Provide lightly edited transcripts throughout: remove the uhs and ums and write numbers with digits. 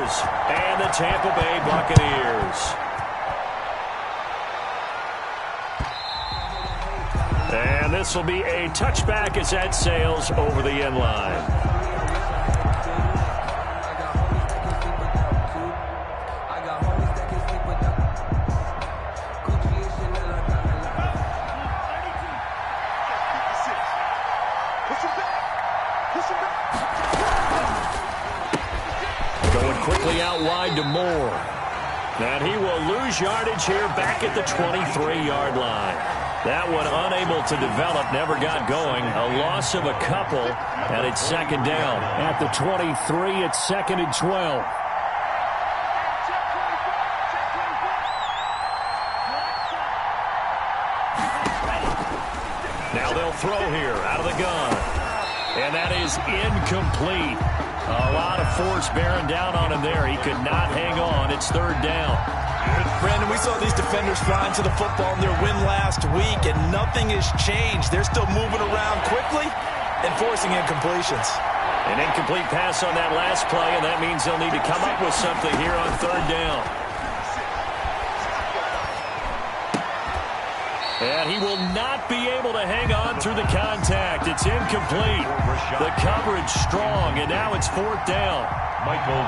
goes. And the Tampa Bay Buccaneers. And this will be a touchback as that sails over the end line. Going quickly out wide to Moore. And he will lose yardage here back at the 23-yard line. That one unable to develop, never got going. A loss of a couple, and it's second down. At the 23, it's second and 12. Now they'll throw here out of the gun. And that is incomplete. A lot of force bearing down on him there. He could not hang on. It's third down. Brandon, we saw these defenders flying to the football in their win last week, and nothing has changed. They're still moving around quickly and forcing incompletions. An incomplete pass on that last play, and that means they'll need to come up with something here on third down. And he will not be able to hang on through the contact. It's incomplete. The coverage strong, and now it's fourth down.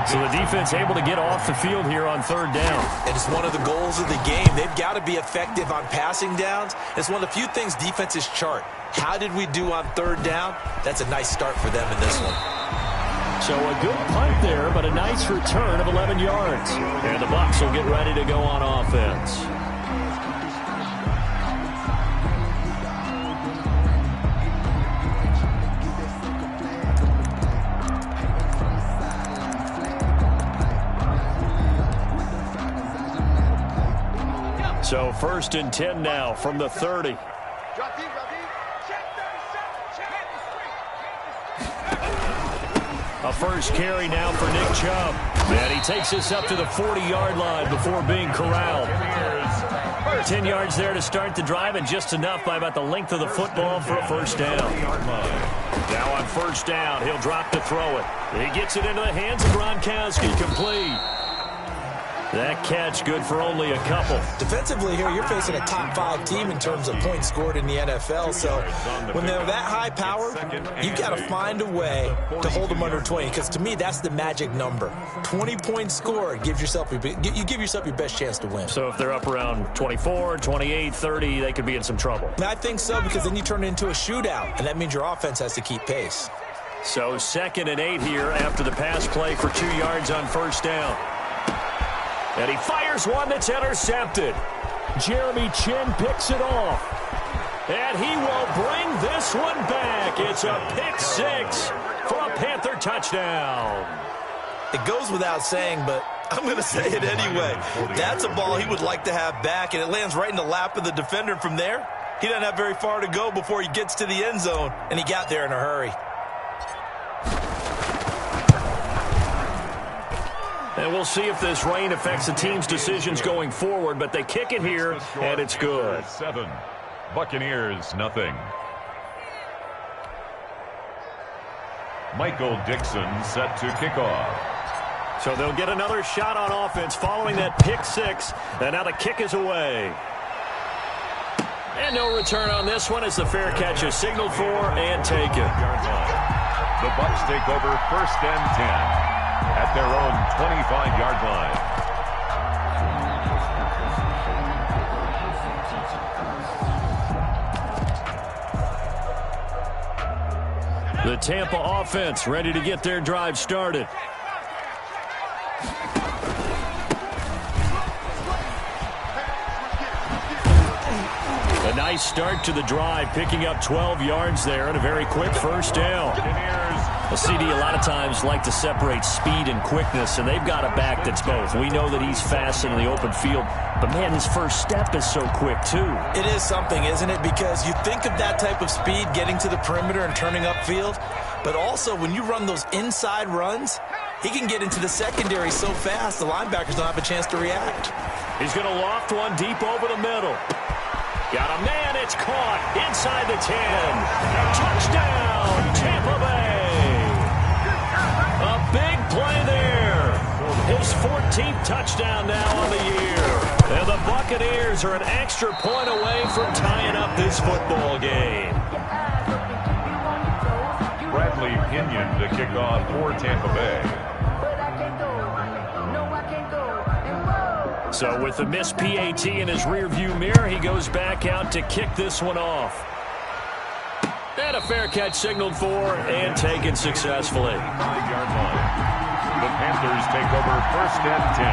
So the defense able to get off the field here on third down. And it's one of the goals of the game. They've got to be effective on passing downs. It's one of the few things defenses chart. How did we do on third down? That's a nice start for them in this one. So a good punt there, but a nice return of 11 yards. And the Bucs will get ready to go on offense. So first and 10 now from the 30. A first carry now for Nick Chubb. And he takes us up to the 40-yard line before being corralled. 10 yards there to start the drive, and just enough by about the length of the football for a first down. Now on first down, he'll drop to throw it. He gets it into the hands of Gronkowski, complete. That catch good for only a couple. Defensively here, you're facing a top-5 team in terms of points scored in the NFL. So when they're that high powered, you've got to find a way to hold them under 20. Because to me, that's the magic number. 20 points scored gives yourself you give yourself your best chance to win. So if they're up around 24, 28, 30, they could be in some trouble. I think so, because then you turn it into a shootout, and that means your offense has to keep pace. So second and 8 here after the pass play for 2 yards on first down. And he fires one that's intercepted. Jeremy Chin picks it off. And he will bring this one back. It's a pick six for a Panther touchdown. It goes without saying, but I'm going to say it anyway. That's a ball he would like to have back, and it lands right in the lap of the defender. From there, he doesn't have very far to go before he gets to the end zone, and he got there in a hurry. And we'll see if this rain affects the team's decisions going forward, but they kick it here, and it's good. 7, Buccaneers, nothing. Michael Dixon set to kick off. So they'll get another shot on offense following that pick six, and now the kick is away. And no return on this one as the fair catch is signaled for and taken. The Bucs take over first and 10. At their own 25-yard line. The Tampa offense ready to get their drive started. A nice start to the drive, picking up 12 yards there and a very quick first down. A CD a lot of times like to separate speed and quickness, and they've got a back that's both. We know that he's fast in the open field, but man, his first step is so quick too. It is something, isn't it? Because you think of that type of speed getting to the perimeter and turning upfield, but also when you run those inside runs, he can get into the secondary so fast the linebackers don't have a chance to react. He's going to loft one deep over the middle. Got a man, it's caught inside the 10. Touchdown, Tampa Bay. A big play there. 13th touchdown now on the year. And the Buccaneers are an extra point away from tying up this football game. Bradley Pinion to kick off for Tampa Bay. So with the missed PAT in his rearview mirror, he goes back out to kick this one off. And a fair catch signaled for and taken successfully. 5-yard line. The Panthers take over 1st and 10.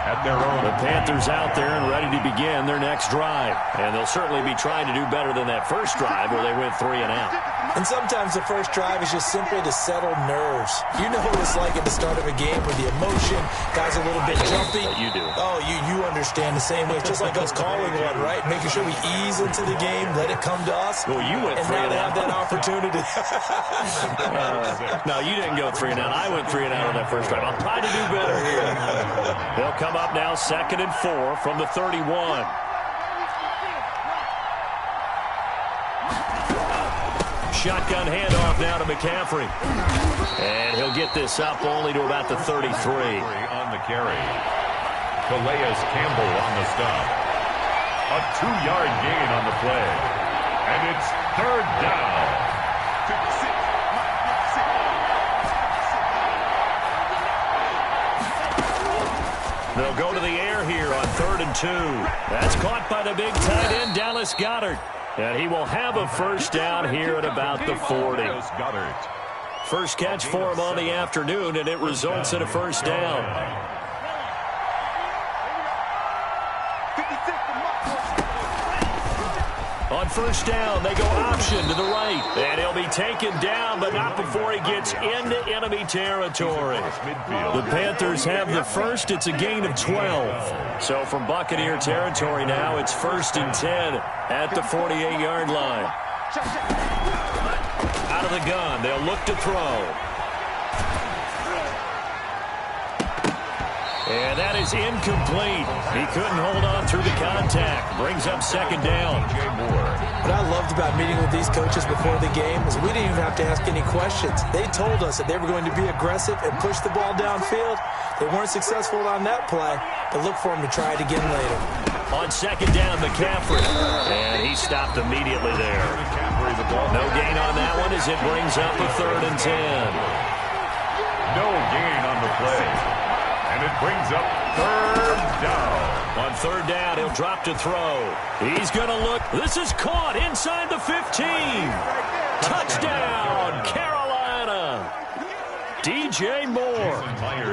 At their own. The Panthers out there and ready to begin their next drive. And they'll certainly be trying to do better than that first drive where they went 3 and out. And sometimes the first drive is just simply to settle nerves. You know what it's like at the start of a game with the emotion. Guys are a little bit jumpy. You do. Oh, you understand the same way. It's just like us calling one, right? Making sure we ease into the game, let it come to us. Well, you went 3 and out. And now they have that opportunity. No, you didn't go 3 and out. I went 3 and out on that first drive. I'll try to do better here. They'll come up now 2nd and 4 from the 31. Shotgun handoff now to McCaffrey. And he'll get this up only to about the 33. On the carry. Calais Campbell on the stop. A 2-yard gain on the play. And it's 3rd down. They'll go to the air here on 3rd and 2. That's caught by the big tight end, Dallas Goedert. And he will have a first down here at about the 40. First catch for him on the afternoon, and it results in a first down. On first down, they go option to the right. And he'll be taken down, but not before he gets into enemy territory. The Panthers have the first. It's a gain of 12. So from Buccaneer territory now, it's 1st and 10 at the 48-yard line. Out of the gun, they'll look to throw. And that is incomplete. He couldn't hold on through the contact. Brings up 2nd down. What I loved about meeting with these coaches before the game is we didn't even have to ask any questions. They told us that they were going to be aggressive and push the ball downfield. They weren't successful on that play, but look for them to try it again later. On 2nd down, McCaffrey. And he stopped immediately there. No gain on that one as it brings up a 3rd and 10. No gain on the play. And it brings up 3rd down. On 3rd down, he'll drop to throw. He's going to look. This is caught inside the 15. Touchdown, Carolina. DJ Moore.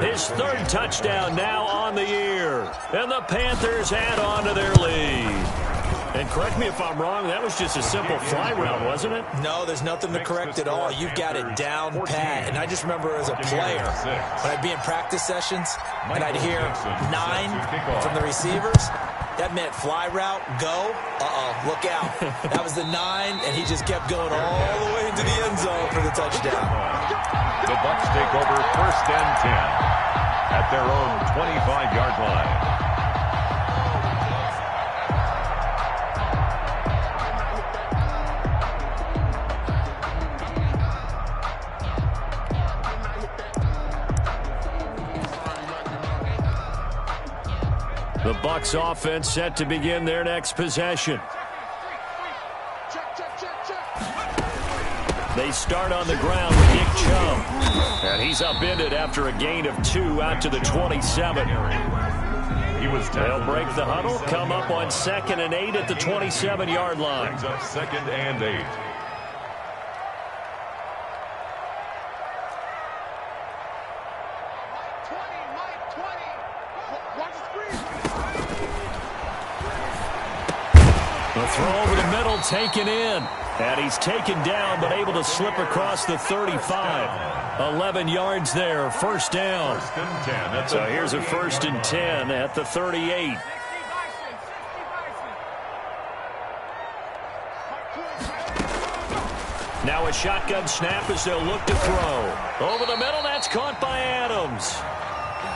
His 3rd touchdown now on the year. And the Panthers add on to their lead. And correct me if I'm wrong, that was just a simple fly route, wasn't it? No, there's nothing to correct at all. You've got it down pat. And I just remember as a player, when I'd be in practice sessions and I'd hear 9 from the receivers, that meant fly route, go, look out. That was the 9, and he just kept going all the way into the end zone for the touchdown. The Bucs take over 1st and 10 at their own 25-yard line. The Bucs offense set to begin their next possession. They start on the ground with Nick Chubb. And he's upended after a gain of 2 out to the 27. They'll break the huddle, come up on 2nd and 8 at the 27-yard line. Brings up 2nd and 8. The throw over the middle taken in. And he's taken down but able to slip across the 35. 11 yards there, first down. 1st and 10. So here's a 1st and 10 at the 38. Now a shotgun snap as they'll look to throw. Over the middle, that's caught by Adams.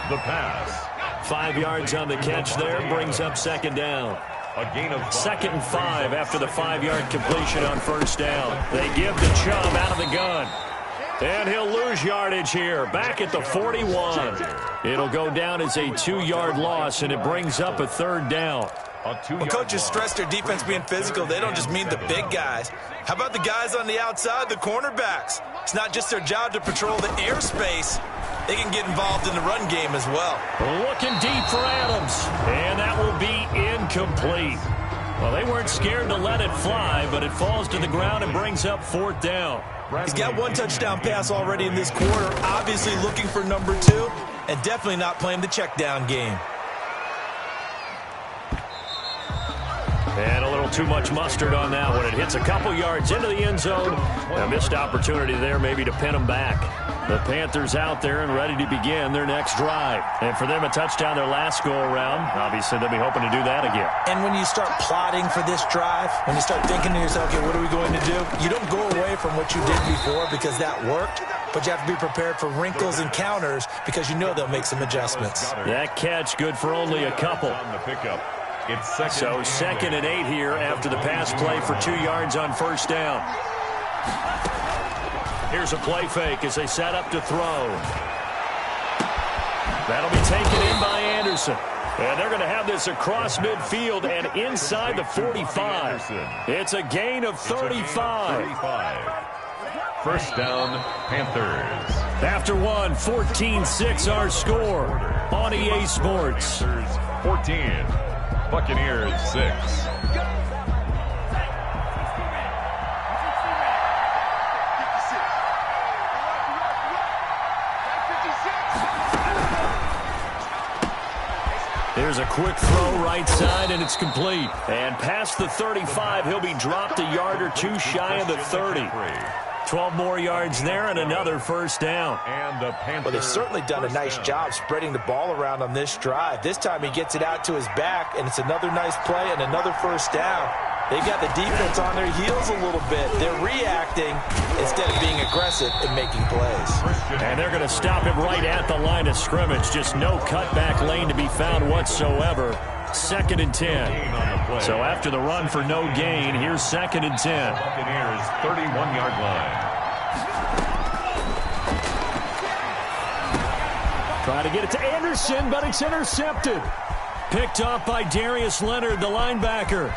The pass. 5 yards on the catch there, brings up 2nd down. A gain of 2nd and 5 after the 5-yard completion on first down. They give to Chubb out of the gun. And he'll lose yardage here, back at the 41. It'll go down as a 2-yard loss, and it brings up a 3rd down. When coaches stress their defense being physical, they don't just mean the big guys. How about the guys on the outside, the cornerbacks? It's not just their job to patrol the airspace. They can get involved in the run game as well. Looking deep for Adams, and that will be incomplete. Well, they weren't scared to let it fly, but it falls to the ground and brings up 4th down. He's got 1 touchdown pass already in this quarter, obviously looking for number 2, and definitely not playing the check down game. And a little too much mustard on that one. It hits a couple yards into the end zone. A missed opportunity there maybe to pin them back. The Panthers out there and ready to begin their next drive. And for them, a touchdown their last go-around. Obviously, they'll be hoping to do that again. And when you start plotting for this drive, when you start thinking to yourself, okay, what are we going to do? You don't go away from what you did before because that worked, but you have to be prepared for wrinkles and counters because you know they'll make some adjustments. That catch good for only a couple. So 2nd and 8 here after the pass play for 2 yards on 1st down. Here's a play fake as they set up to throw. That'll be taken in by Anderson. And they're going to have this across midfield and inside the 45. It's a gain of 35. 1st down, Panthers. After one, 14-6 our score on EA Sports. 14. Buccaneers 6. Here's a quick throw right side, and it's complete. And past the 35, he'll be dropped a yard or 2 shy of the 30. 12 more yards there and another 1st down. Well, they've certainly done a nice job spreading the ball around on this drive. This time he gets it out to his back, and it's another nice play and another 1st down. They've got the defense on their heels a little bit. They're reacting instead of being aggressive and making plays. And they're going to stop him right at the line of scrimmage. Just no cutback lane to be found whatsoever. 2nd and 10. So after the run for no gain, here's 2nd and 10. Buccaneers 31-yard line. Try to get it to Anderson, but it's intercepted. Picked off by Darius Leonard, the linebacker.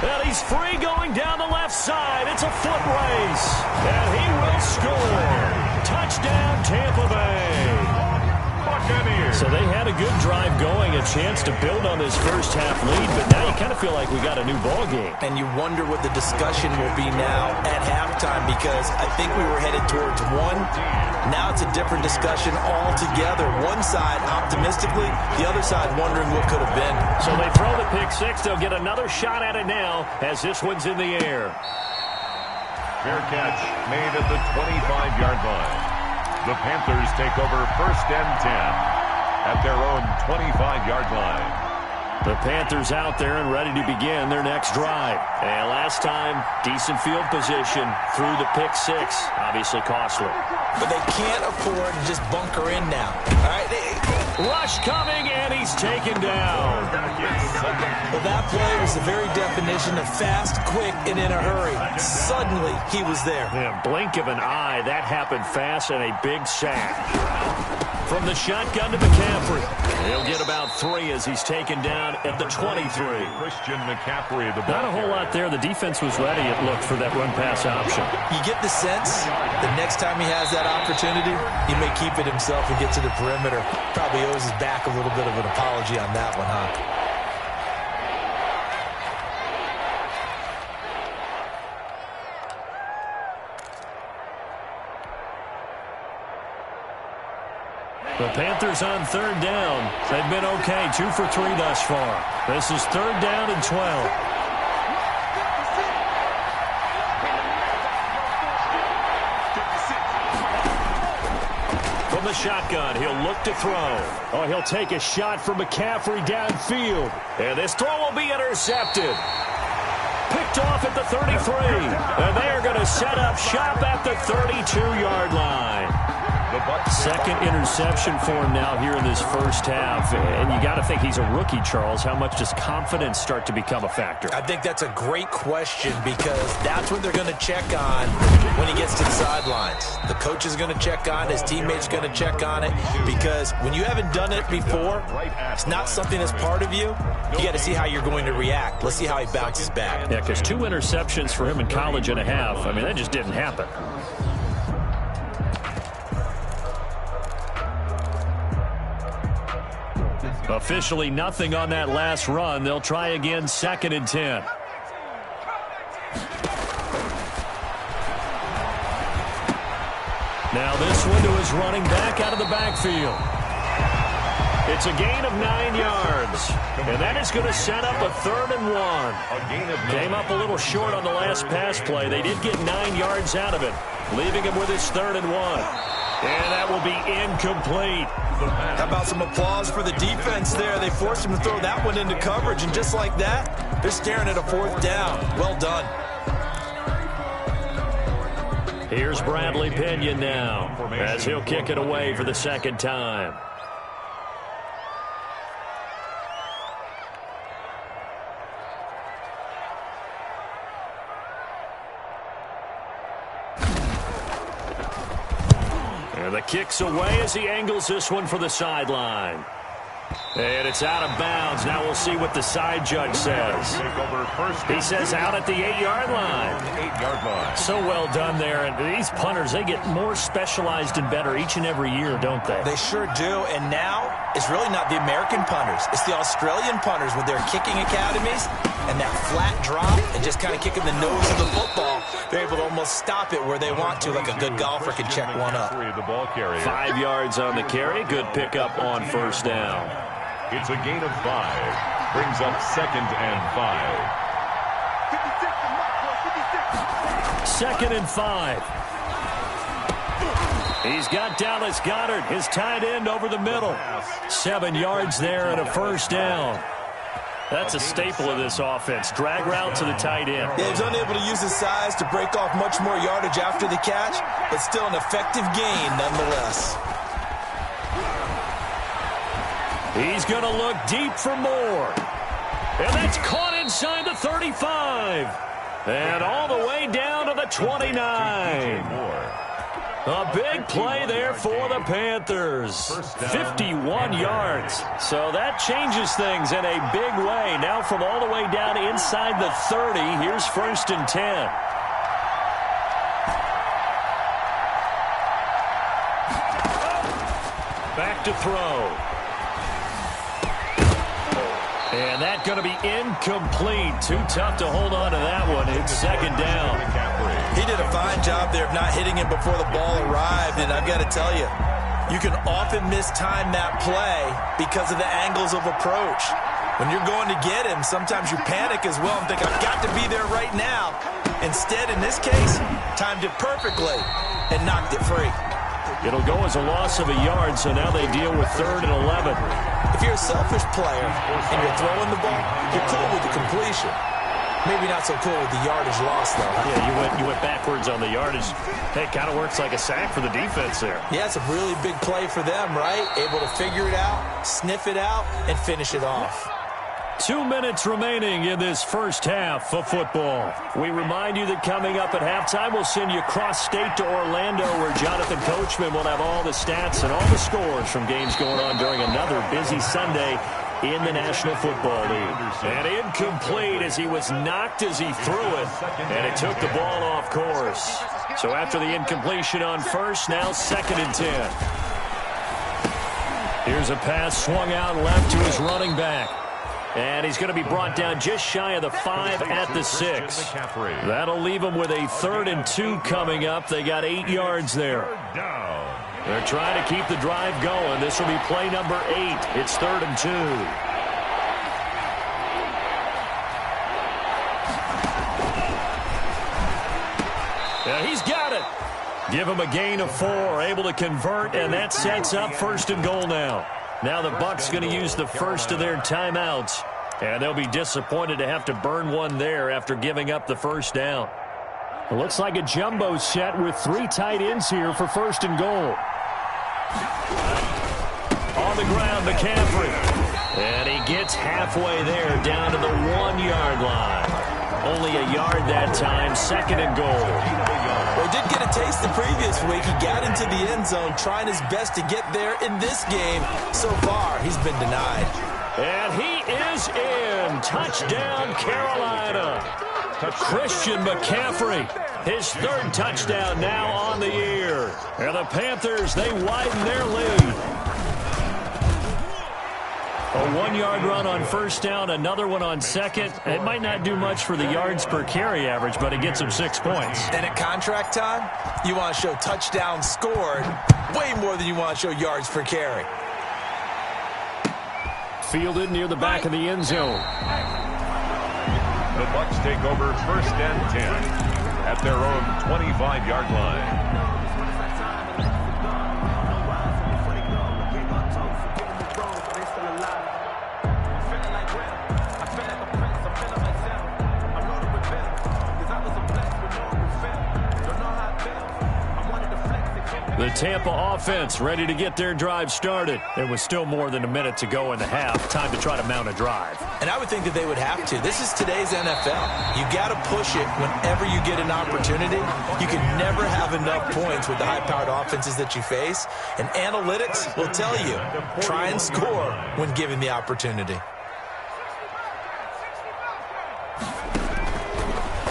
And he's free going down the left side. It's a foot race. And he will score. Touchdown, Tampa Bay. So they had a good drive going, a chance to build on this first half lead, but now you kind of feel like we got a new ball game. And you wonder what the discussion will be now at halftime, because I think we were headed towards one. Now it's a different discussion altogether. One side optimistically, the other side wondering what could have been. So they throw the pick six. They'll get another shot at it now as this one's in the air. Fair catch made at the 25-yard line. The Panthers take over 1st and 10 at their own 25-yard line. The Panthers out there and ready to begin their next drive. And last time, decent field position through the pick six. Obviously costly. But they can't afford to just bunker in now. All right? Rush coming, and he's taken down. Well, that play was the very definition of fast, quick, and in a hurry. Suddenly, he was there. Yeah, blink of an eye, that happened fast, and a big sack. From the shotgun to McCaffrey. He'll get about 3 as he's taken down at the 23. Christian McCaffrey, the ball. Not a whole lot there. The defense was ready, it looked, for that run-pass option. You get the sense the next time he has that opportunity, he may keep it himself and get to the perimeter. Probably owes his back a little bit of an apology on that one, huh? The Panthers on 3rd down. They've been okay, 2 for 3 thus far. This is 3rd down and 12. From the shotgun, he'll look to throw. Oh, he'll take a shot from McCaffrey downfield. And this throw will be intercepted. Picked off at the 33. And they are going to set up shop at the 32-yard line. Second interception for him now here in this first half. And you got to think he's a rookie, Charles. How much does confidence start to become a factor? I think that's a great question because that's what they're going to check on when he gets to the sidelines. The coach is going to check on it. His teammates are going to check on it because when you haven't done it before, it's not something that's part of you. You got to see how you're going to react. Let's see how he bounces back. Yeah, because 2 interceptions for him in college and a half. I mean, that just didn't happen. Officially nothing on that last run. They'll try again, 2nd and 10. Now this one to his running back out of the backfield. It's a gain of 9 yards. And that is going to set up a 3rd and 1. Came up a little short on the last pass play. They did get 9 yards out of it, leaving him with his 3rd and 1. And that will be incomplete. How about some applause for the defense there? They forced him to throw that one into coverage, and just like that, they're staring at a 4th down. Well done. Here's Bradley Pinion now as he'll kick it away for the 2nd time. And the kick's away as he angles this one for the sideline. And it's out of bounds. Now we'll see what the side judge says. He says out at the 8-yard line. So well done there. And these punters, they get more specialized and better each and every year, don't they? They sure do. And now it's really not the American punters. It's the Australian punters with their kicking academies and that flat drop and just kind of kicking the nose of the football. They're able to almost stop it where they want to, like a good golfer can check one up. 5 yards on the carry. Good pickup on 1st down. It's a gain of 5. Brings up 2nd and 5. 2nd and 5. He's got Dallas Goedert, his tight end, over the middle. 7 yards there and a 1st down. That's a staple of this offense. Drag route to the tight end. Yeah, he's unable to use his size to break off much more yardage after the catch, but still an effective gain nonetheless. He's going to look deep for more. And that's caught inside the 35. And all the way down to the 29. A big play there for the Panthers. 51 yards. So that changes things in a big way. Now from all the way down inside the 30, here's 1st and 10. Back to throw. And that's going to be incomplete. Too tough to hold on to that one. It's 2nd down. He did a fine job there of not hitting him before the ball arrived. And I've got to tell you, you can often mistime that play because of the angles of approach. When you're going to get him, sometimes you panic as well and think, I've got to be there right now. Instead, in this case, timed it perfectly and knocked it free. It'll go as a loss of a yard, so now they deal with 3rd and 11. If you're a selfish player and you're throwing the ball, you're cool with the completion. Maybe not so cool with the yardage loss, though. Yeah, you went backwards on the yardage. Hey, kind of works like a sack for the defense there. Yeah, it's a really big play for them, right? Able to figure it out, sniff it out, and finish it off. 2 minutes remaining in this first half of football. We remind you that coming up at halftime, we'll send you cross-state to Orlando, where Jonathan Coachman will have all the stats and all the scores from games going on during another busy Sunday in the National Football League. And incomplete as he was knocked as he threw it, and it took the ball off course. So after the incompletion on 1st, now 2nd and 10. Here's a pass swung out left to his running back. And he's going to be brought down just shy of the 5 at the 6. That'll leave him with a 3rd and 2 coming up. They got 8 yards there. They're trying to keep the drive going. This will be play number 8. It's 3rd and 2. Yeah, he's got it. Give him a gain of 4, able to convert, and that sets up 1st and goal now. Now the Bucs going to use the first of their timeouts, and they'll be disappointed to have to burn one there after giving up the 1st down. It looks like a jumbo set with 3 tight ends here for 1st and goal. on the ground, McCaffrey. And he gets halfway there, down to the 1-yard line. Only a yard that time, 2nd and goal. Well, he did get a taste the previous week. He got into the end zone, trying his best to get there in this game. So far, he's been denied. And he is in. Touchdown, Carolina. Christian McCaffrey, his 3rd touchdown now on the year. And the Panthers, they widen their lead. A 1-yard run on 1st down, another one on 2nd. It might not do much for the yards per carry average, but it gets him 6 points. And at contract time, you want to show touchdowns scored way more than you want to show yards per carry. Fielded near the back of the end zone. The Bucs take over 1st and 10 at their own 25-yard line. The Tampa offense ready to get their drive started. There was still more than a minute to go in the half. Time to try to mount a drive. And I would think that they would have to. This is today's NFL. You got to push it whenever you get an opportunity. You can never have enough points with the high-powered offenses that you face. And analytics will tell you, try and score when given the opportunity.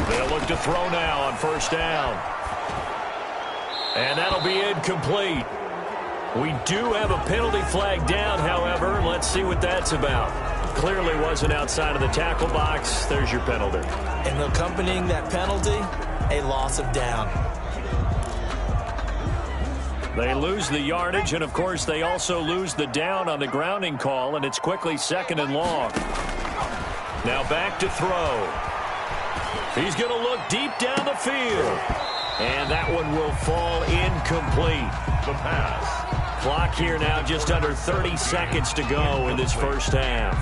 They'll look to throw now on 1st down. And that'll be incomplete. We do have a penalty flag down, however. Let's see what that's about. Clearly wasn't outside of the tackle box. There's your penalty. And accompanying that penalty, a loss of down. They lose the yardage, and, of course, they also lose the down on the grounding call, and it's quickly 2nd and long. Now back to throw. He's going to look deep down the field. And that one will fall incomplete. The pass. Clock here now just under 30 seconds to go in this 1st half.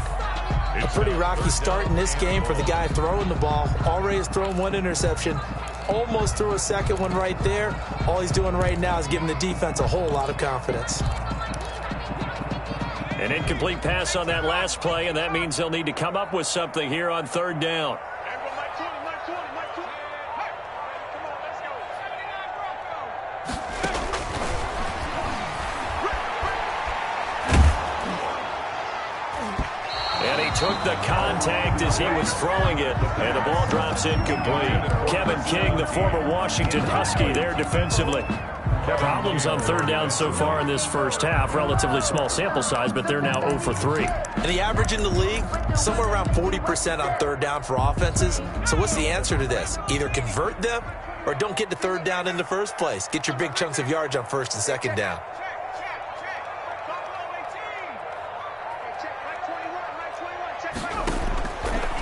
A pretty rocky start in this game for the guy throwing the ball. Already has thrown 1 interception. Almost threw a 2nd one right there. All he's doing right now is giving the defense a whole lot of confidence. An incomplete pass on that last play, and that means they'll need to come up with something here on 3rd down. Took the contact as he was throwing it, and the ball drops incomplete. Kevin King, the former Washington Husky, there defensively. Problems on 3rd down so far in this 1st half. Relatively small sample size, but they're now 0 for 3. And the average in the league, somewhere around 40% on 3rd down for offenses. So what's the answer to this? Either convert them or don't get to 3rd down in the first place. Get your big chunks of yards on 1st and 2nd down.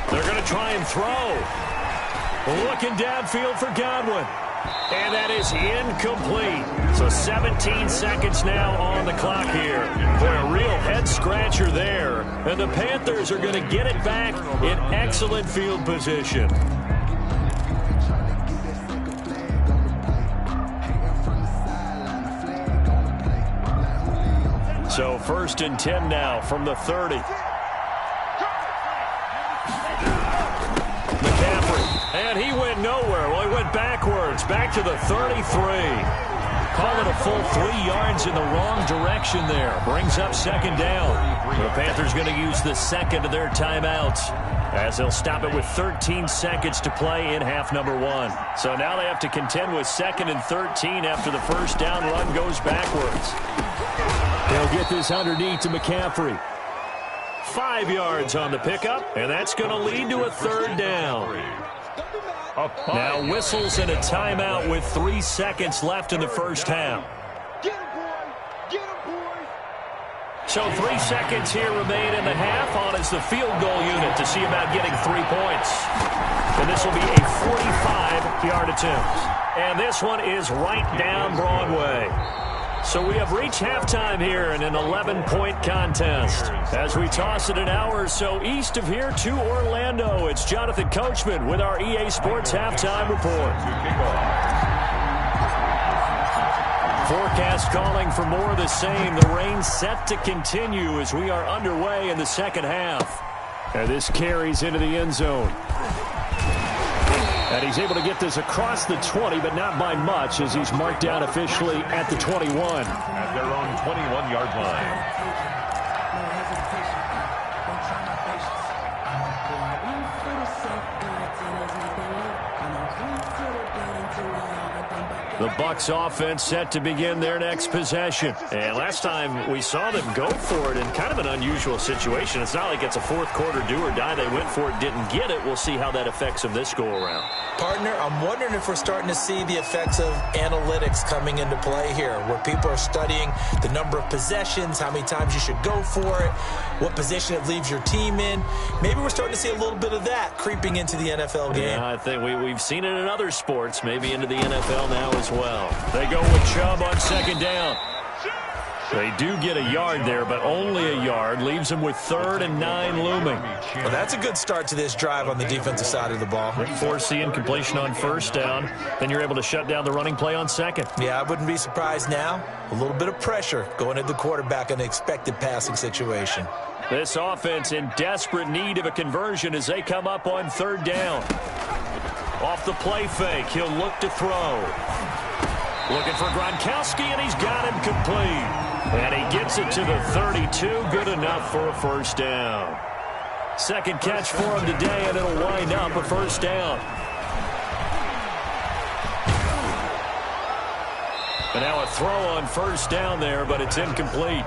They're going to try and throw. Looking downfield for Godwin. And that is incomplete. So 17 seconds now on the clock here. Boy, a real head-scratcher there. And the Panthers are going to get it back in excellent field position. So 1st and 10 now from the 30. McCaffrey, and he went nowhere. Well, he went backwards, back to the 33. Call it a full 3 yards in the wrong direction there. Brings up 2nd down. The Panthers going to use the 2nd of their timeouts as they'll stop it with 13 seconds to play in half number 1. So now they have to contend with 2nd and 13 after the 1st down run goes backwards. They'll get this underneath to McCaffrey. 5 yards on the pickup, and that's going to lead to a 3rd down. Now whistles and a timeout with 3 seconds left in the 1st half. So 3 seconds here remain in the half. On is the field goal unit to see about getting 3 points. And this will be a 45-yard attempt. And this one is right down Broadway. So we have reached halftime here in an 11-point contest. As we toss it an hour or so east of here to Orlando, it's Jonathan Coachman with our EA Sports Halftime Report. Forecast calling for more of the same. The rain set to continue as we are underway in the second half. And this carries into the end zone. And he's able to get this across the 20, but not by much, as he's marked down officially at the 21. At their own 21-yard line. The Bucs offense set to begin their next possession. And last time we saw them go for it in kind of an unusual situation. It's not like it's a fourth quarter do or die. They went for it, didn't get it. We'll see how that affects them this go-around. Partner, I'm wondering if we're starting to see the effects of analytics coming into play here, where people are studying the number of possessions, how many times you should go for it, what position it leaves your team in. Maybe we're starting to see a little bit of that creeping into the NFL game. Yeah, I think we've seen it in other sports, maybe into the NFL now as well. They go with Chubb on second down. They do get a yard there, but only a yard. Leaves them with 3rd and 9 looming. Well, that's a good start to this drive on the defensive side of the ball. Force the incompletion on first down. Then you're able to shut down the running play on second. Yeah, I wouldn't be surprised now. A little bit of pressure going at the quarterback in an expected passing situation. This offense in desperate need of a conversion as they come up on 3rd down. Off the play fake, he'll look to throw. Looking for Gronkowski, and he's got him complete. And he gets it to the 32. Good enough for a first down. Second catch for him today, and it'll wind up a first down. And now a throw on first down there, but it's incomplete.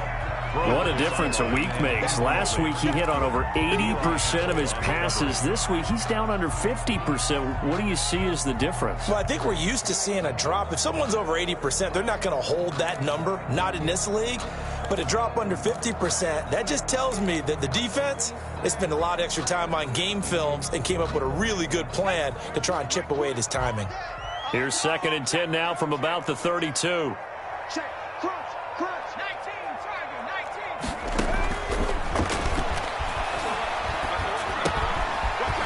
What a difference a week makes. Last week he hit on over 80% of his passes. This week he's down under 50%. What do you see as the difference? Well, I think we're used to seeing a drop. If someone's over 80%, they're not going to hold that number, not in this league. But a drop under 50%, that just tells me that the defense, they spent a lot of extra time on game films and came up with a really good plan to try and chip away at his timing. Here's 2nd and 10 now from about the 32. Check. Crunch. 19,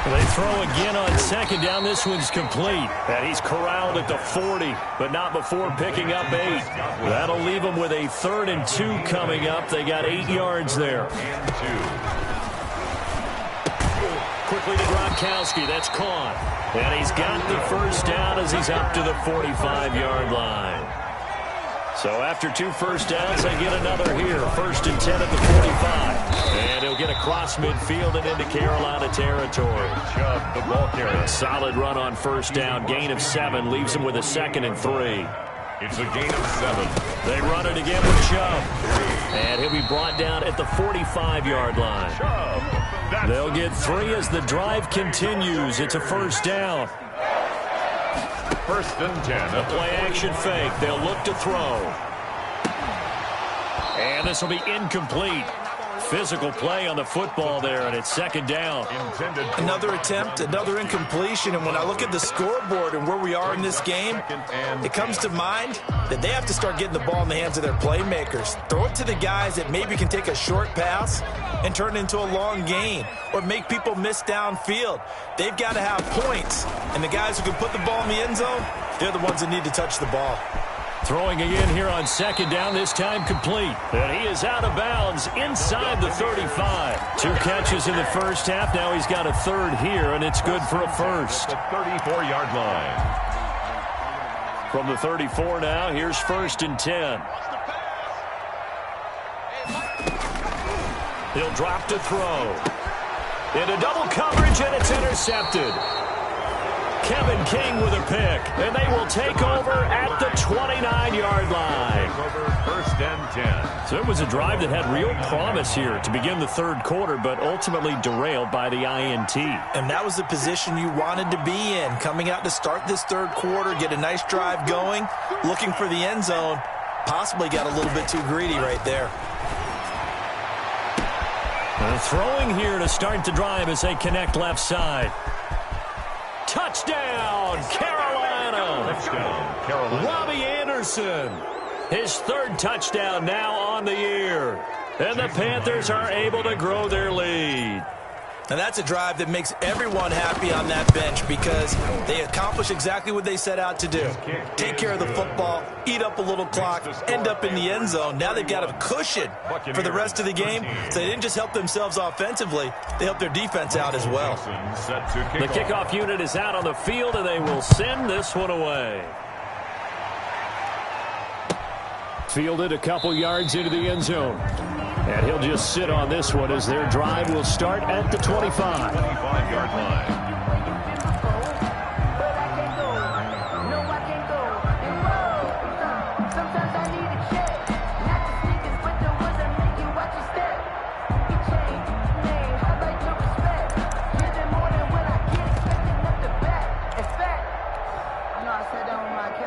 They throw again on second down. This one's complete. And he's corralled at the 40, but not before picking up 8. That'll leave them with a 3rd and 2 coming up. They got 8 yards there. Quickly to Gronkowski. That's caught. And he's got the first down as he's up to the 45-yard line. So after 2 first downs, they get another here. 1st and 10 at the 45. And he'll get across midfield and into Carolina territory. Chubb, the ball carrier. Solid run on first down. Gain of 7 leaves him with a 2nd and 3. It's a gain of 7. They run it again with Chubb. And he'll be brought down at the 45-yard line. Chubb. They'll get 3 as the drive continues. It's a first down. 1st and 10. A play-action fake. They'll look to throw. And this will be incomplete. Physical play on the football there, and it's 2nd down. Another attempt, another incompletion, and when I look at the scoreboard and where we are in this game, it comes to mind that they have to start getting the ball in the hands of their playmakers. Throw it to the guys that maybe can take a short pass and turn it into a long gain or make people miss downfield. They've got to have points, and the guys who can put the ball in the end zone, they're the ones that need to touch the ball. Throwing again here on 2nd down, this time complete. And he is out of bounds inside the 35. 2 catches in the first half. Now he's got a 3rd here, and it's good for a first. The 34-yard line. From the 34 now, here's 1st and 10. He'll drop to throw. Into double coverage, and it's intercepted. Kevin King with a pick, and they will take over at the 29-yard line. Over 1st and 10. So it was a drive that had real promise here to begin the 3rd quarter, but ultimately derailed by the INT. And that was the position you wanted to be in, coming out to start this 3rd quarter, get a nice drive going, looking for the end zone. Possibly got a little bit too greedy right there. And throwing here to start the drive as they connect left side. Touchdown, Carolina. Touchdown, Carolina. Robbie Anderson. His 3rd touchdown now on the year. And the Panthers are able to grow their lead. And that's a drive that makes everyone happy on that bench because they accomplish exactly what they set out to do. Take care of the football, eat up a little clock, end up in the end zone. Now they've got a cushion for the rest of the game. So they didn't just help themselves offensively, they helped their defense out as well. The kickoff unit is out on the field, and they will send this one away. Fielded a couple yards into the end zone. And he'll just sit on this one as their drive will start at the 25. 25-yard line.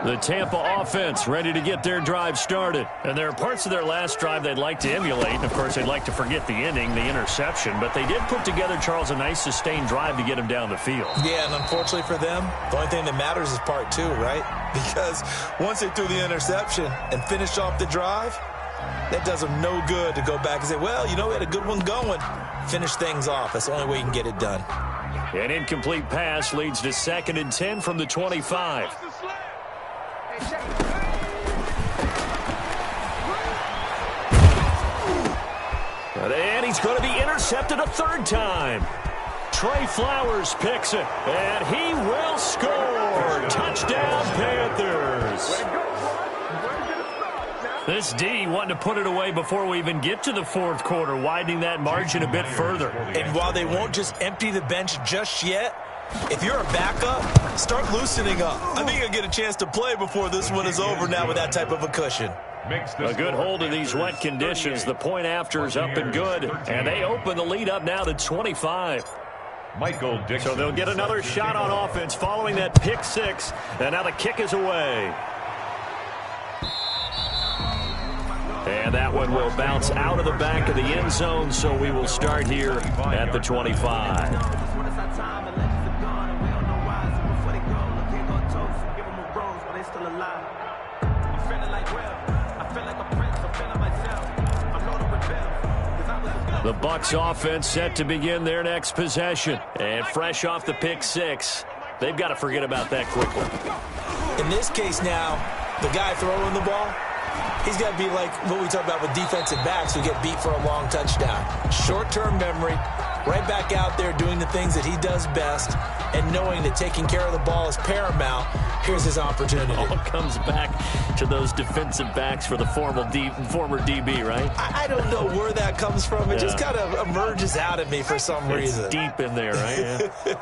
The Tampa offense ready to get their drive started. And there are parts of their last drive they'd like to emulate. And, of course, they'd like to forget the ending, the interception. But they did put together, Charles, a nice sustained drive to get him down the field. Yeah, and unfortunately for them, the only thing that matters is part two, right? Because once they threw the interception and finished off the drive, that does them no good to go back and say, well, you know, we had a good one going. Finish things off. That's the only way you can get it done. An incomplete pass leads to 2nd and 10 from the 25. And he's going to be intercepted a third time. Trey Flowers picks it, and he will score. Touchdown, Panthers. This D wanting to put it away before we even get to the fourth quarter, widening that margin a bit further. And while they won't just empty the bench just yet, if you're a backup, start loosening up. I think you'll get a chance to play before this one is over now with that type of a cushion. A good hold of these wet conditions. The point after is up and good. And they open the lead up now to 25. Michael Dixon. So they'll get another shot on offense following that pick six. And now the kick is away. And that one will bounce out of the back of the end zone. So we will start here at the 25. The Bucs offense set to begin their next possession. And fresh off the pick six, they've got to forget about that quickly. In this case now, the guy throwing the ball, he's got to be like what we talk about with defensive backs who get beat for a long touchdown. Short-term memory, right back out there doing the things that he does best, and knowing that taking care of the ball is paramount. Here's his opportunity. All comes back to those defensive backs for the former DB, right? I don't know where that comes from. It just kind of emerges out at me for some reason. It's deep in there, right? Yeah.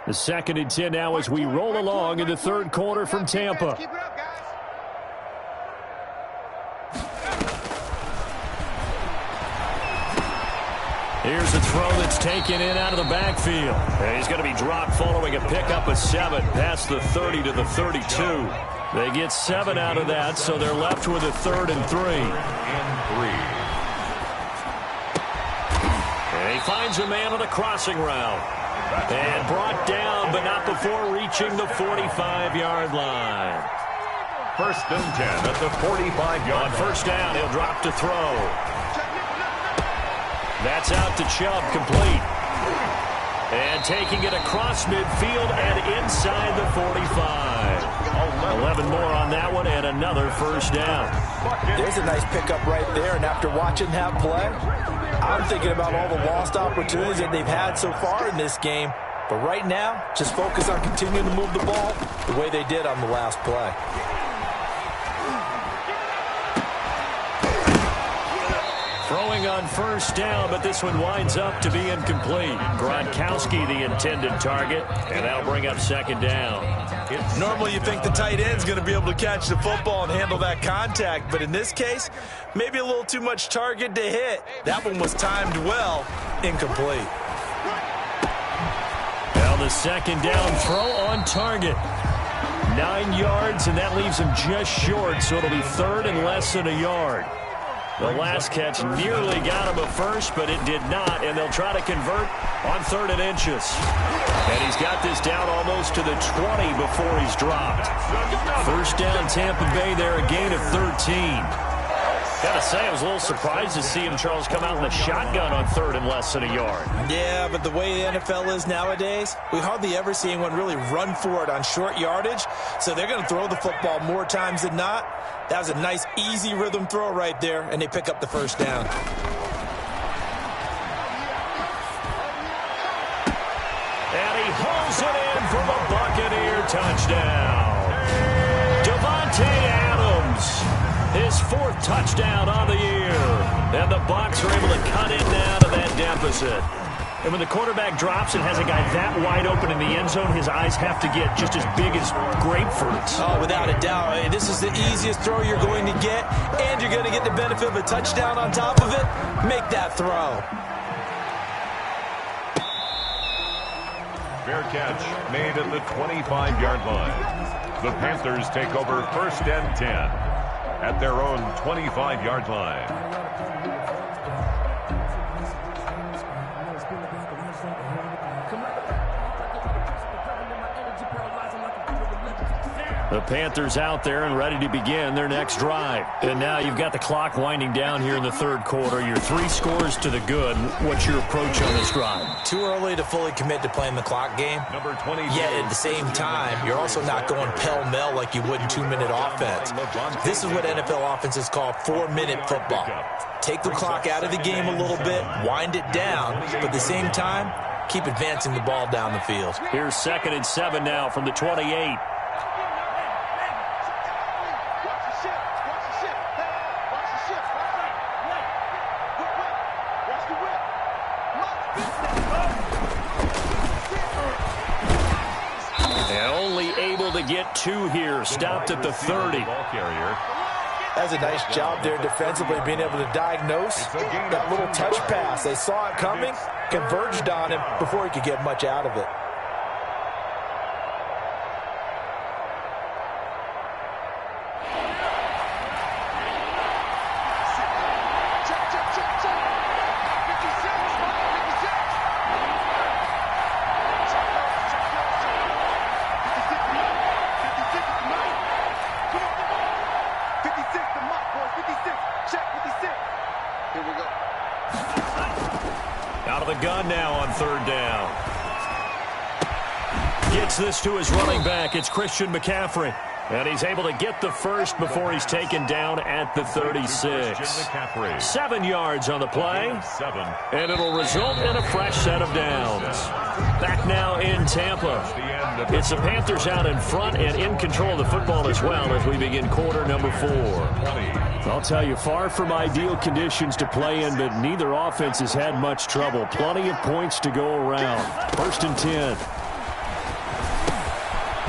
The 2nd and 10 now as we roll along in the third quarter from Tampa. Keep it up, guys. Here's a throw that's taken in out of the backfield. And he's going to be dropped following a pickup of 7 past the 30 to the 32. They get 7 out of that, so they're left with a 3rd and 3. And he finds a man on a crossing route. And brought down, but not before reaching the 45-yard line. 1st and 10 at the 45-yard line. On first down, he'll drop to throw. That's out to Chubb, complete. And taking it across midfield and inside the 45. 11 more on that one and another first down. There's a nice pickup right there, and after watching that play, I'm thinking about all the lost opportunities that they've had so far in this game. But right now, just focus on continuing to move the ball the way they did on the last play. Throwing on first down, but this one winds up to be incomplete. Gronkowski the intended target, and that'll bring up 2nd down. Normally you think the tight end's going to be able to catch the football and handle that contact, but in this case, maybe a little too much target to hit. That one was timed well, incomplete. Now the 2nd down throw on target. 9 yards, and that leaves him just short, so it'll be 3rd and less than a yard. The last catch nearly got him a first, but it did not, and they'll try to convert on 3rd and inches. And he's got this down almost to the 20 before he's dropped. First down, Tampa Bay there, a gain of 13. Gotta say, I was a little surprised to see him, Charles, come out in the shotgun on third and less than a yard. Yeah, but the way the NFL is nowadays, we hardly ever see anyone really run for it on short yardage. So they're going to throw the football more times than not. That was a nice, easy rhythm throw right there, and they pick up the first down. And he hauls it in for the Buccaneer touchdown. Davante Adams, his fourth touchdown on the year. And the Bucs are able to cut it down to that deficit. And when the quarterback drops and has a guy that wide open in the end zone, his eyes have to get just as big as grapefruits. Oh, without a doubt. This is the easiest throw you're going to get, and you're going to get the benefit of a touchdown on top of it. Make that throw. Fair catch made at the 25-yard line. The Panthers take over first and 10 at their own 25-yard line. The Panthers out there and ready to begin their next drive. And now you've got the clock winding down here in the third quarter. You're 3 scores to the good. What's your approach on this drive? Too early to fully commit to playing the clock game. Number 20. Yet at the same time, you're also not going pell-mell like you would in 2-minute offense. This is what NFL offenses call 4-minute football. Take the clock out of the game a little bit, wind it down, but at the same time, keep advancing the ball down the field. Here's 2nd and 7 now from the 28. Get 2 here, stopped at the 30. That's a nice job there defensively, being able to diagnose that little touch pass. They saw it coming, converged on him before he could get much out of it. Gun now on third down. Gets this to his running back. It's Christian McCaffrey. And he's able to get the first before he's taken down at the 36. 7 yards on the play. And it'll result in a fresh set of downs. Back now in Tampa. It's the Panthers out in front and in control of the football as well as we begin quarter number 4. I'll tell you, far from ideal conditions to play in, but neither offense has had much trouble. Plenty of points to go around. 1st and 10.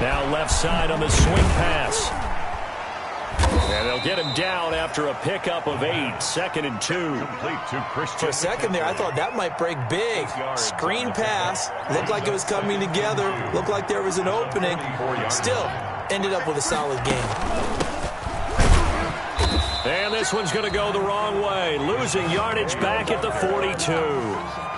Now left side on the swing pass. And they'll get him down after a pickup of 8. 2nd and 2. For a second there, I thought that might break big. Screen pass. Looked like it was coming together. Looked like there was an opening. Still, ended up with a solid game. And this one's going to go the wrong way. Losing yardage back at the 42.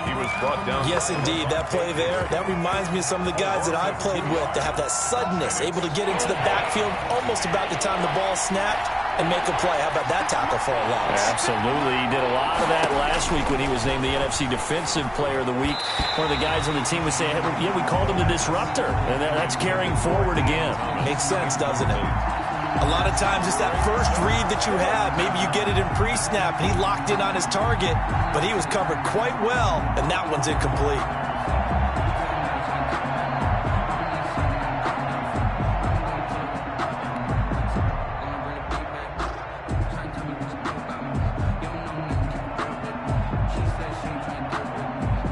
He was brought down. Yes, indeed. That play there, that reminds me of some of the guys that I played with to have that suddenness, able to get into the backfield almost about the time the ball snapped and make a play. How about that tackle for a loss? Absolutely. He did a lot of that last week when he was named the NFC Defensive Player of the Week. One of the guys on the team was saying, yeah, we called him the disruptor. And that's carrying forward again. Makes sense, doesn't it? A lot of times it's that first read that you have. Maybe you get it in pre-snap, and he locked in on his target, but he was covered quite well, and that one's incomplete.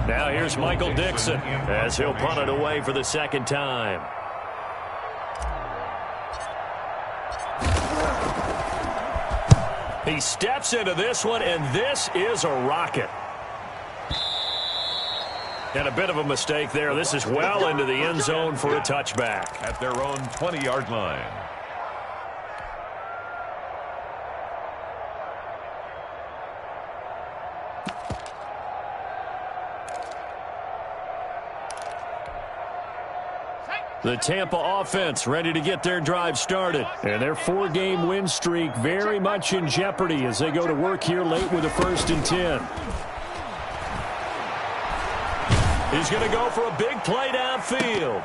Now here's Michael Dixon as he'll punt it away for the 2nd time. He steps into this one, and this is a rocket. And a bit of a mistake there. This is well into the end zone for a touchback. At their own 20-yard line. The Tampa offense ready to get their drive started. And their 4-game win streak very much in jeopardy as they go to work here late with a 1st and 10. He's going to go for a big play downfield.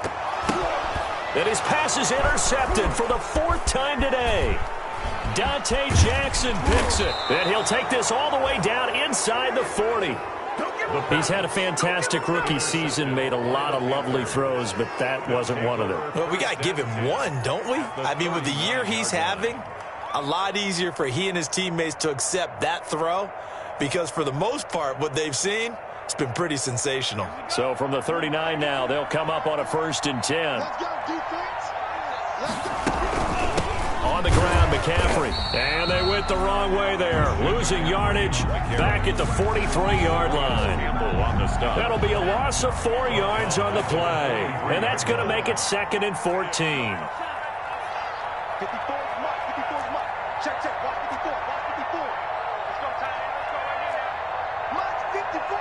And his pass is intercepted for the 4th time today. Dante Jackson picks it. And he'll take this all the way down inside the 40. He's had a fantastic rookie season, made a lot of lovely throws, but that wasn't one of them. Well, we got to give him one, don't we? I mean, with the year he's having, a lot easier for he and his teammates to accept that throw because for the most part, what they've seen, it's been pretty sensational. So from the 39 now, they'll come up on a 1st and 10. Let's go, defense. Let's go. On the ground, McCaffrey. And they went the wrong way there. Losing yardage back at the 43-yard line. That'll be a loss of 4 yards on the play. And that's going to make it 2nd and 14. 54 mark. 54 mark. Check, check. Watch 54. Watch 54. Let's go, tight end. Let's go right here now. Mark 54.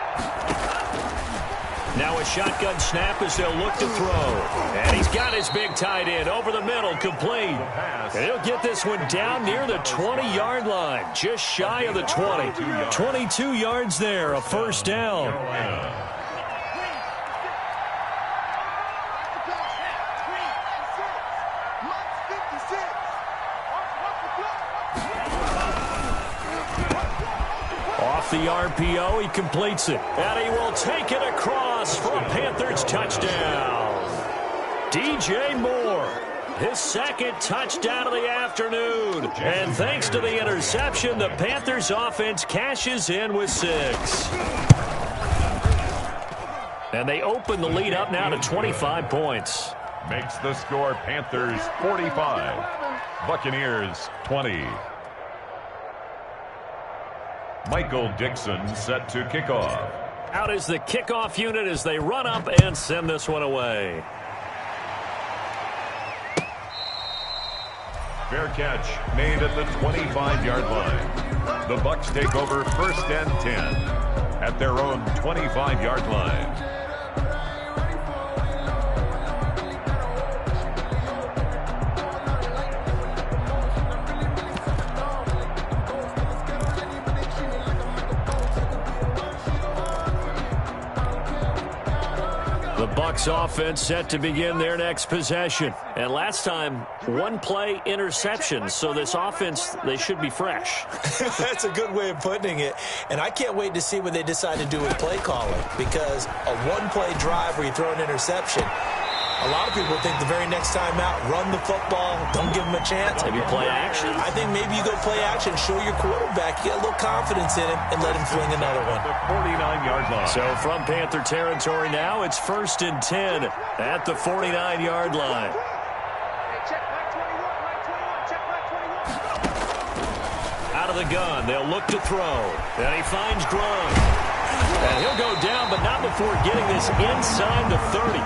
Now a shotgun snap as they'll look to throw. And he's got his big tight end over the middle, complete. And he'll get this one down near the 20-yard line, just shy of the 20. 22 yards there, a 1st down. Off the RPO, he completes it. And he will take it across for a Panthers touchdown. DJ Moore, his 2nd touchdown of the afternoon. And thanks to the interception, the Panthers offense cashes in with 6. And they open the lead up now to 25 points. Makes the score Panthers 45, Buccaneers 20. Michael Dixon set to kick off. Out is the kickoff unit as they run up and send this one away. Fair catch made at the 25-yard line. The Bucs take over 1st and 10 at their own 25-yard line. The Bucs offense set to begin their next possession. And last time, 1-play interception. So this offense, they should be fresh. That's a good way of putting it. And I can't wait to see what they decide to do with play calling. Because a 1-play drive where you throw an interception, a lot of people think the very next time out, run the football, don't give them a chance. Maybe play action? I think maybe you go play action, show your quarterback, you get a little confidence in him, and let him fling another one. The 49-yard line. So from Panther territory now, it's 1st and 10 at the 49-yard line. Check back 21. Right 21. Check back 21. Out of the gun, they'll look to throw. And he finds Gronk. And he'll go down, but not before getting this inside the 30.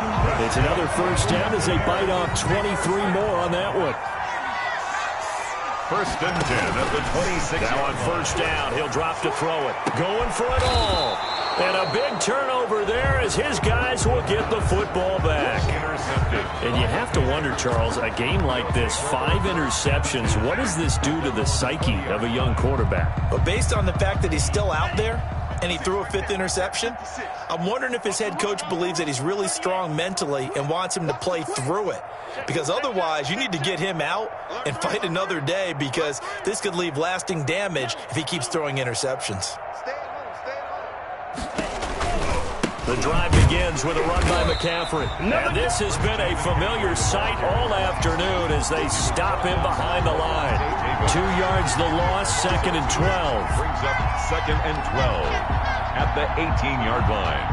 It's another 1st down as they bite off 23 more on that one. 1st and 10 at the 26. Now on 1st down, he'll drop to throw it. Going for it all. And a big turnover there as his guys will get the football back. Intercepted. And you have to wonder, Charles, a game like this, 5 interceptions, what does this do to the psyche of a young quarterback? But based on the fact that he's still out there, and he threw a 5th interception, I'm wondering if his head coach believes that he's really strong mentally and wants him to play through it. Because otherwise, you need to get him out and fight another day because this could leave lasting damage if he keeps throwing interceptions. The drive begins with a run by McCaffrey. And this has been a familiar sight all afternoon as they stop him behind the line. 2 yards the loss, 2nd and 12. Brings up 2nd and 12 at the 18-yard line.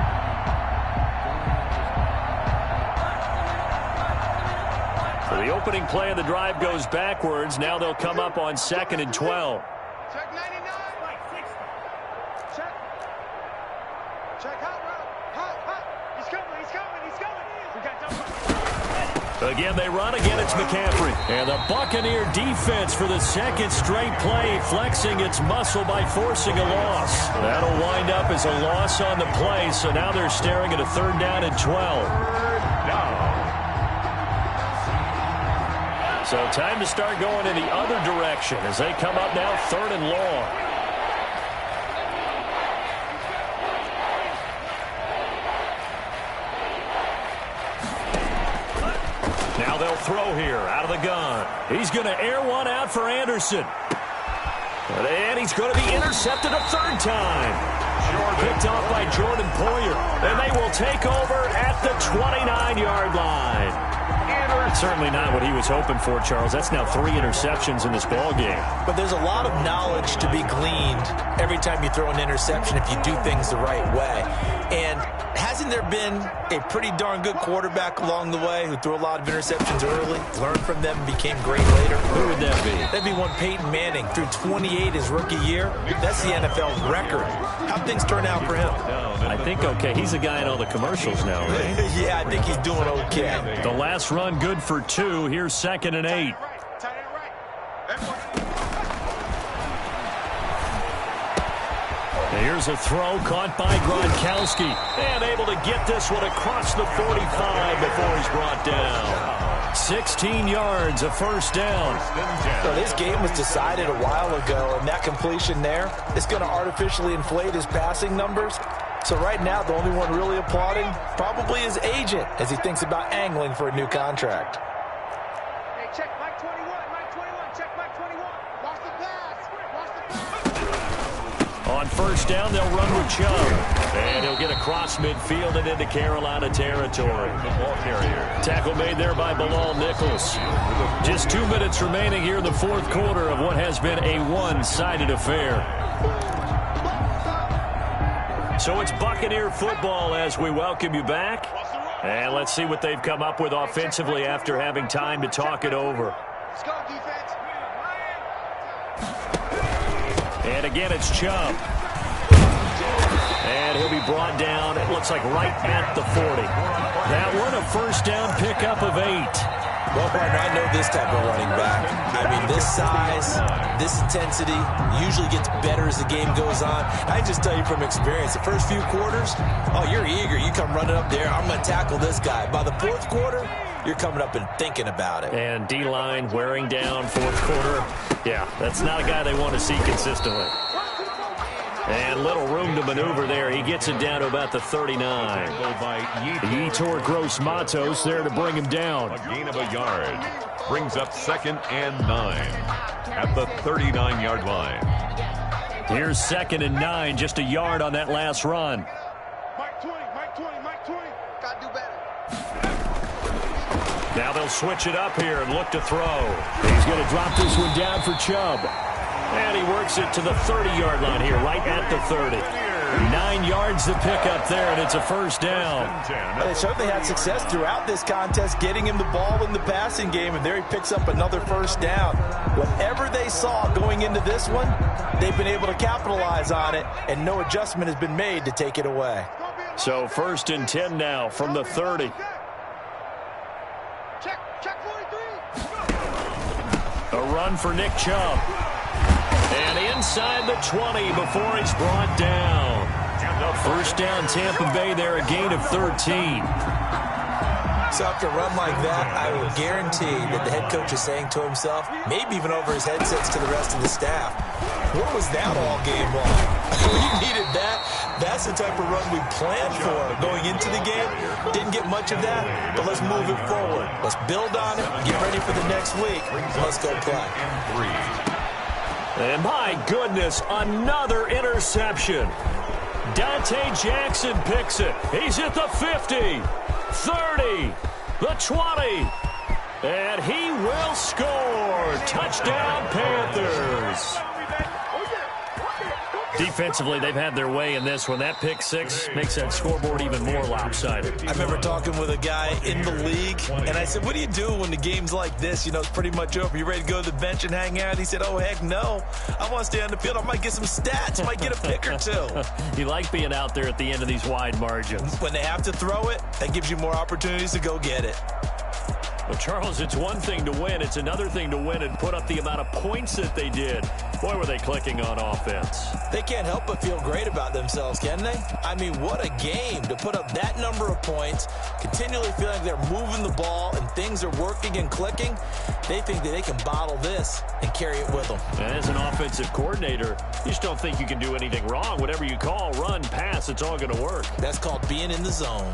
So the opening play of the drive goes backwards. Now they'll come up on 2nd and 12. Check 99. Check. Check hot route. Hot. He's coming. We got double. Again, they run. Again, it's McCaffrey. And the Buccaneer defense for the 2nd straight play, flexing its muscle by forcing a loss. That'll wind up as a loss on the play, so now they're staring at a 3rd down and 12. So time to start going in the other direction as they come up now 3rd and long. Now they'll throw here out of the gun. He's going to air one out for Anderson. And he's going to be intercepted a 3rd time. Picked off by Jordan Poyer. And they will take over at the 29-yard line. Certainly not what he was hoping for, Charles. That's now 3 interceptions in this ball game. But there's a lot of knowledge to be gleaned every time you throw an interception if you do things the right way. And hasn't there been a pretty darn good quarterback along the way who threw a lot of interceptions early, learned from them, and became great later? Who would that be? That'd be one Peyton Manning. Threw 28 his rookie year. That's the NFL record. How'd things turn out for him? I think okay. He's a guy in all the commercials now, right? Yeah, I think he's doing okay. The last run good for 2. Here's 2nd and 8. Here's a throw caught by Gronkowski. And able to get this one across the 45 before he's brought down. 16 yards, a 1st down. So this game was decided a while ago, and that completion there is going to artificially inflate his passing numbers. So right now, the only one really applauding probably his agent as he thinks about angling for a new contract. Hey, check Mike 21, Mike 21, check Mike 21. Watch the pass, watch the pass. On 1st down, they'll run with Chubb. And he'll get across midfield and into Carolina territory. The ball carrier. Tackle made there by Bilal Nichols. Just 2 minutes remaining here in the 4th quarter of what has been a one-sided affair. So it's Buccaneer football as we welcome you back. And let's see what they've come up with offensively after having time to talk it over. Let's go, defense. And again, it's Chubb. And he'll be brought down, it looks like right at the 40. That one, a 1st down pickup of 8. Well, partner, I know this type of running back. I mean, this size, this intensity usually gets better as the game goes on. I just tell you from experience, the first few quarters, oh, you're eager. You come running up there, I'm going to tackle this guy. By the 4th quarter, you're coming up and thinking about it. And D-line wearing down 4th quarter. Yeah, that's not a guy they want to see consistently. And little room to maneuver there. He gets it down to about the 39. Yetur Gross-Matos there to bring him down. A gain of a yard. Brings up 2nd and 9 at the 39-yard line. Here's 2nd and 9, just a yard on that last run. Mike 20, Mike 20, Mike 20. Gotta do better. Now they'll switch it up here and look to throw. He's going to drop this one down for Chubb. And he works it to the 30-yard line here, right at the 30. 9 yards to pick up there, and it's a 1st down. They certainly had success throughout this contest, getting him the ball in the passing game, and there he picks up another 1st down. Whatever they saw going into this one, they've been able to capitalize on it, and no adjustment has been made to take it away. So 1st and 10 now from the 30. Check 43. A run for Nick Chubb. And inside the 20 before he's brought down. 1st down, Tampa Bay there, a gain of 13. So after a run like that, I will guarantee that the head coach is saying to himself, maybe even over his headsets to the rest of the staff, what was that all game long? We needed that. That's the type of run we planned for going into the game. Didn't get much of that, but let's move it forward. Let's build on it, get ready for the next week. Let's go play. And my goodness, another interception. Dante Jackson picks it. He's at the 50, 30, the 20. And he will score. Touchdown, Panthers. Defensively, they've had their way in this one. That pick 6 makes that scoreboard even more lopsided. I remember talking with a guy in the league, and I said, what do you do when the game's like this? You know, it's pretty much over. You ready to go to the bench and hang out? He said, oh, heck no. I want to stay on the field. I might get some stats. I might get a pick or 2. You like being out there at the end of these wide margins. When they have to throw it, that gives you more opportunities to go get it. Well, Charles, it's one thing to win. It's another thing to win and put up the amount of points that they did. Boy, were they clicking on offense. They can't help but feel great about themselves, can they? I mean, what a game to put up that number of points, continually feeling like they're moving the ball and things are working and clicking. They think that they can bottle this and carry it with them. And as an offensive coordinator, you just don't think you can do anything wrong. Whatever you call, run, pass, it's all going to work. That's called being in the zone.